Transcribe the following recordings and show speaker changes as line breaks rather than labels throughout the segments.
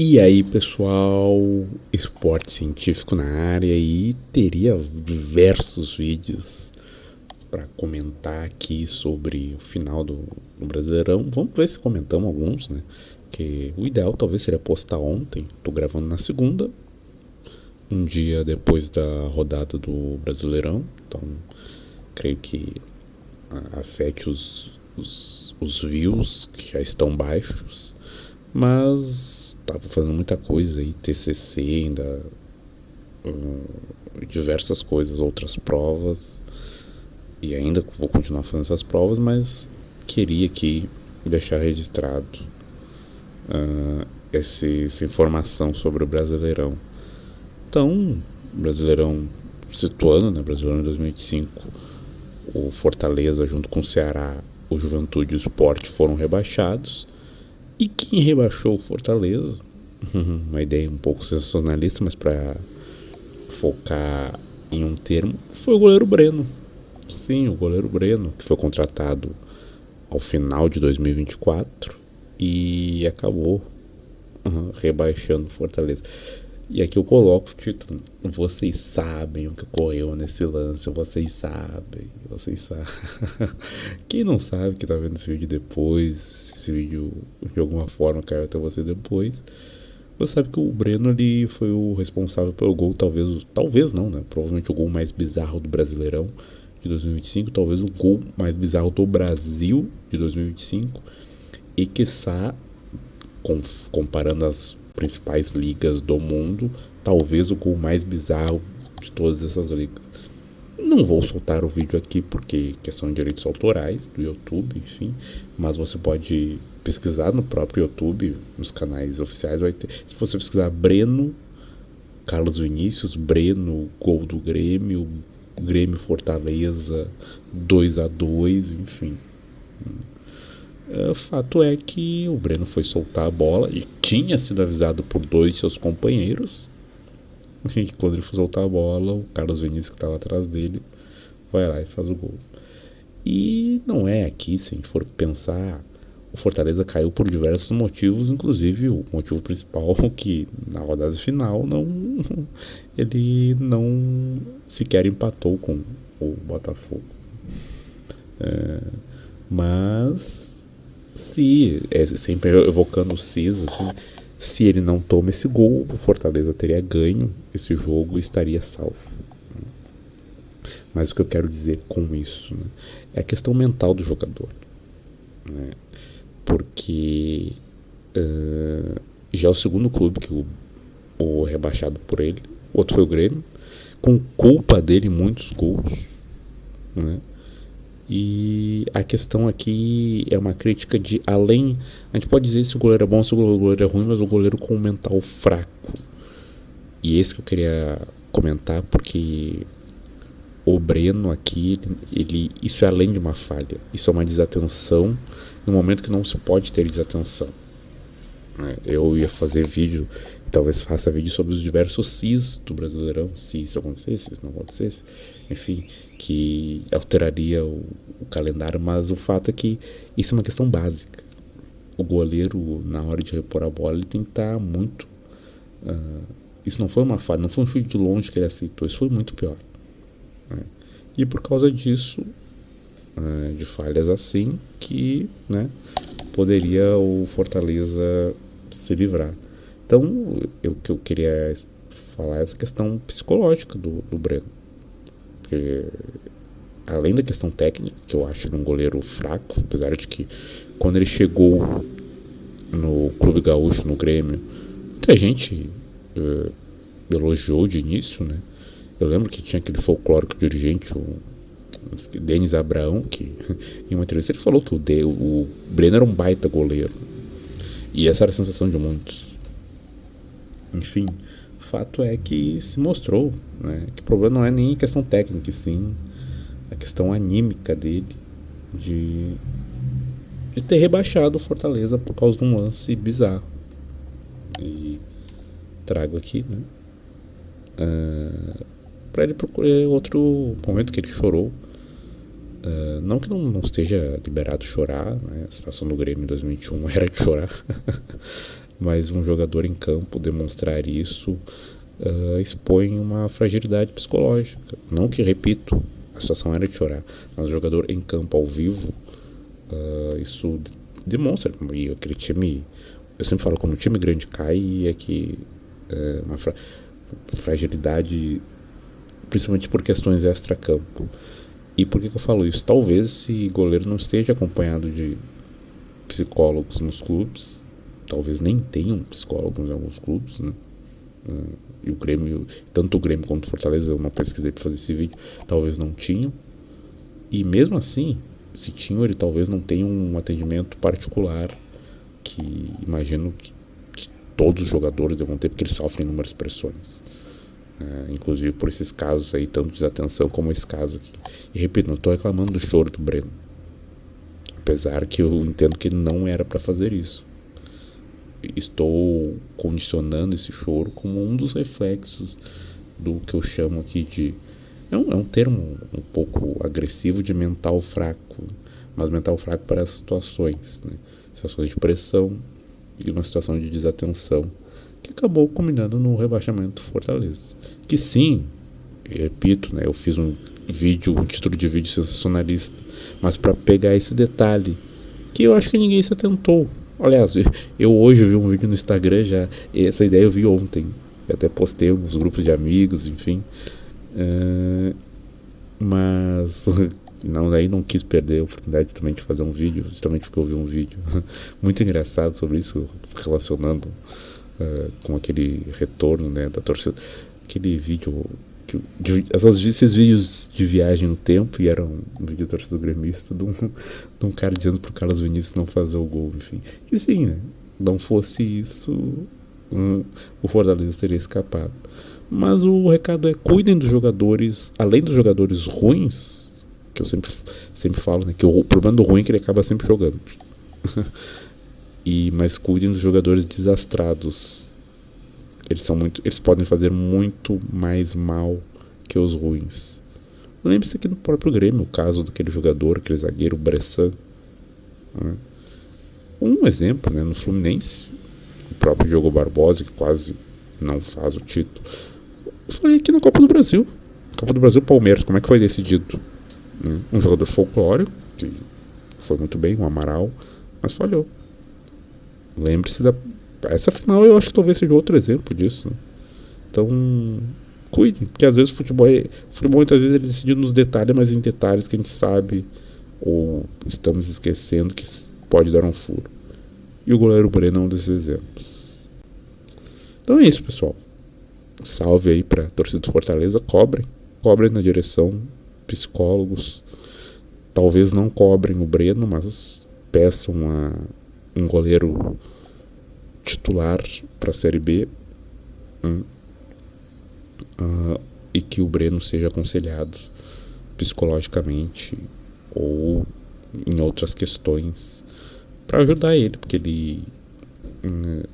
E aí, pessoal, esporte científico na área e teria diversos vídeos para comentar aqui sobre o final do Brasileirão. Vamos ver se comentamos alguns, né? Que o ideal talvez seria postar ontem. Tô gravando na segunda, um dia depois da rodada do Brasileirão. Então, creio que afete os views que já estão baixos. Mas tava fazendo muita coisa aí, TCC ainda, diversas coisas, outras provas. E ainda vou continuar fazendo essas provas, mas queria aqui deixar registrado essa informação sobre o Brasileirão. Então, Brasileirão situando, né? Brasileirão em 2025, o Fortaleza junto com o Ceará, o Juventude e o Sport foram rebaixados. E quem rebaixou o Fortaleza, uma ideia um pouco sensacionalista, mas para focar em um termo, foi o goleiro Breno. Sim, o goleiro Breno, que foi contratado ao final de 2024 e acabou rebaixando o Fortaleza. E aqui eu coloco o título: vocês sabem o que ocorreu nesse lance, vocês sabem. Quem não sabe, que tá vendo esse vídeo depois, se esse vídeo de alguma forma caiu até você depois, você sabe que o Breno ali foi o responsável pelo gol, talvez não, né? Provavelmente o gol mais bizarro do Brasileirão de 2025, talvez o gol mais bizarro do Brasil de 2025 e quiçá, comparando as principais ligas do mundo, talvez o gol mais bizarro de todas essas ligas. Não vou soltar o vídeo aqui porque questão de direitos autorais do YouTube, enfim, mas você pode pesquisar no próprio YouTube, nos canais oficiais, vai ter. Se você pesquisar Breno, Carlos Vinícius, Breno, gol do Grêmio, Grêmio Fortaleza 2-2, enfim. O fato é que o Breno foi soltar a bola e tinha sido avisado por dois de seus companheiros. E quando ele foi soltar a bola, o Carlos Vinícius, que estava atrás dele, vai lá e faz o gol. E não é aqui, se a gente for pensar, o Fortaleza caiu por diversos motivos, inclusive o motivo principal que na rodada final ele não sequer empatou com o Botafogo. Mas sempre evocando o Cis, assim, se ele não toma esse gol, o Fortaleza teria ganho esse jogo e estaria salvo. Mas o que eu quero dizer com isso, né, é a questão mental do jogador, né? Porque já é o segundo clube que o rebaixado por ele, o outro foi o Grêmio, com culpa dele muitos gols, né? E a questão aqui é uma crítica de além. A gente pode dizer se o goleiro é bom, se o goleiro é ruim, mas o goleiro com um mental fraco. E esse que eu queria comentar, porque o Breno aqui, isso é além de uma falha. Isso é uma desatenção em um momento que não se pode ter desatenção. Eu ia fazer vídeo, e talvez faça vídeo sobre os diversos cis do Brasileirão, se isso acontecesse, se isso não acontecesse, enfim, que alteraria o calendário, mas o fato é que isso é uma questão básica. O goleiro, na hora de repor a bola, ele tem que estar muito... isso não foi uma falha, não foi um chute de longe que ele aceitou, isso foi muito pior. E por causa disso, de falhas assim, que, né, poderia o Fortaleza se livrar. Então, o que eu queria falar é essa questão psicológica do Breno. Porque, além da questão técnica, que eu acho ele um goleiro fraco, apesar de que quando ele chegou no Clube Gaúcho, no Grêmio, muita gente elogiou de início, né? Eu lembro que tinha aquele folclórico dirigente, o Denis Abraão, que em uma entrevista ele falou que o Breno era um baita goleiro. E essa era a sensação de muitos. Enfim, o fato é que se mostrou, né, que o problema não é nem a questão técnica, sim a questão anímica dele de ter rebaixado o Fortaleza por causa de um lance bizarro. E trago aqui, né, para ele procurar outro momento que ele chorou. Não que não esteja liberado chorar, né? A situação do Grêmio em 2021 era de chorar. mas um jogador em campo demonstrar isso expõe uma fragilidade psicológica. Não que, repito, a situação era de chorar, mas o jogador em campo ao vivo, isso demonstra. E aquele time, eu sempre falo, quando um time grande cai, é que uma fragilidade, principalmente por questões extra-campo. E por que eu falo isso? Talvez esse goleiro não esteja acompanhado de psicólogos nos clubes, talvez nem tenham psicólogos em alguns clubes, né? E o Grêmio, tanto o Grêmio quanto o Fortaleza, eu não pesquisei para fazer esse vídeo, talvez não tinham. E mesmo assim, se tinham, ele talvez não tenha um atendimento particular que imagino que todos os jogadores devam ter, porque eles sofrem inúmeras pressões. Inclusive por esses casos aí, tanto de desatenção como esse caso aqui. E repito, não estou reclamando do choro do Breno, apesar que eu entendo que ele não era para fazer isso. Estou condicionando esse choro como um dos reflexos do que eu chamo aqui de... É um termo um pouco agressivo de mental fraco, mas mental fraco para as situações, né? Situações de pressão e uma situação de desatenção, que acabou culminando no rebaixamento do Fortaleza. Que sim, eu repito, né, eu fiz um título de vídeo sensacionalista, mas para pegar esse detalhe, que eu acho que ninguém se atentou. Aliás, eu hoje vi um vídeo no Instagram já, essa ideia eu vi ontem, eu até postei nos grupos de amigos, enfim, mas daí não quis perder a oportunidade também de fazer um vídeo, justamente porque eu vi um vídeo muito engraçado sobre isso, relacionando com aquele retorno, né, da torcida, aquele vídeo, esses vídeos de viagem no tempo, e era um vídeo da torcida gremista de um cara dizendo pro Carlos Vinícius não fazer o gol, enfim, que sim, né, não fosse isso, o Fortaleza teria escapado. Mas o recado é: cuidem dos jogadores, além dos jogadores ruins, que eu sempre falo, né, que o problema do ruim é que ele acaba sempre jogando. Mas cuidem dos jogadores desastrados. Eles podem fazer muito mais mal que os ruins. Lembre-se aqui no próprio Grêmio, o caso daquele jogador, aquele zagueiro Bressan, né? Um exemplo, né, no Fluminense, o próprio Diogo Barbosa, que quase não faz o título. Foi aqui na Copa do Brasil. Copa do Brasil, Palmeiras, como é que foi decidido? Um jogador folclórico, que foi muito bem, o Amaral, mas falhou. Lembre-se essa final, eu acho que talvez seja outro exemplo disso, né? Então, cuidem, porque às vezes o futebol muitas vezes ele é decidido nos detalhes, mas em detalhes que a gente sabe ou estamos esquecendo que pode dar um furo. E o goleiro Breno é um desses exemplos. Então é isso, pessoal. Salve aí pra torcida do Fortaleza. Cobrem na direção, psicólogos. Talvez não cobrem o Breno, mas peçam um goleiro titular para a Série B, e que o Breno seja aconselhado psicologicamente ou em outras questões para ajudar ele, porque ele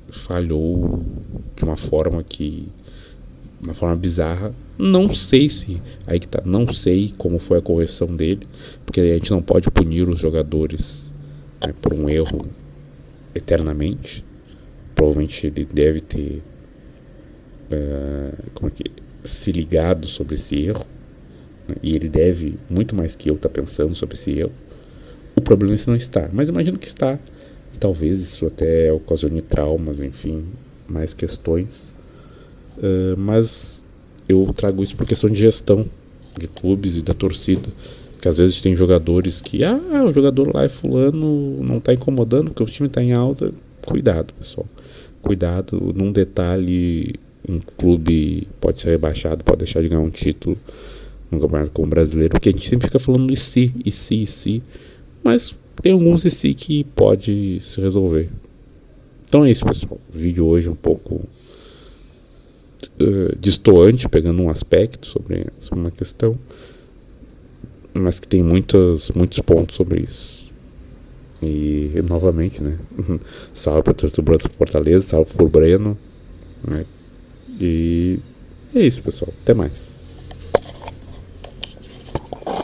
falhou de uma forma bizarra. Não sei não sei como foi a correção dele, porque a gente não pode punir os jogadores, né, por um erro eternamente. Provavelmente ele deve ter se ligado sobre esse erro, né, e ele deve, muito mais que eu, estar pensando sobre esse erro. O problema é se não está, mas imagino que está, e talvez isso até ocasione traumas, enfim, mais questões. Mas eu trago isso por questão de gestão de clubes e da torcida, porque às vezes tem jogadores que o jogador lá é fulano, não está incomodando porque o time está em alta. Cuidado, pessoal, cuidado. Num detalhe, um clube pode ser rebaixado, pode deixar de ganhar um título no campeonato como brasileiro, porque a gente sempre fica falando e se, mas tem alguns e se que pode se resolver. Então é isso, pessoal. O vídeo hoje um pouco destoante, pegando um aspecto sobre uma questão, mas que tem muitos pontos sobre isso. E novamente, né, salve para todo mundo do Fortaleza, salve pro Breno, né? E é isso, pessoal, até mais.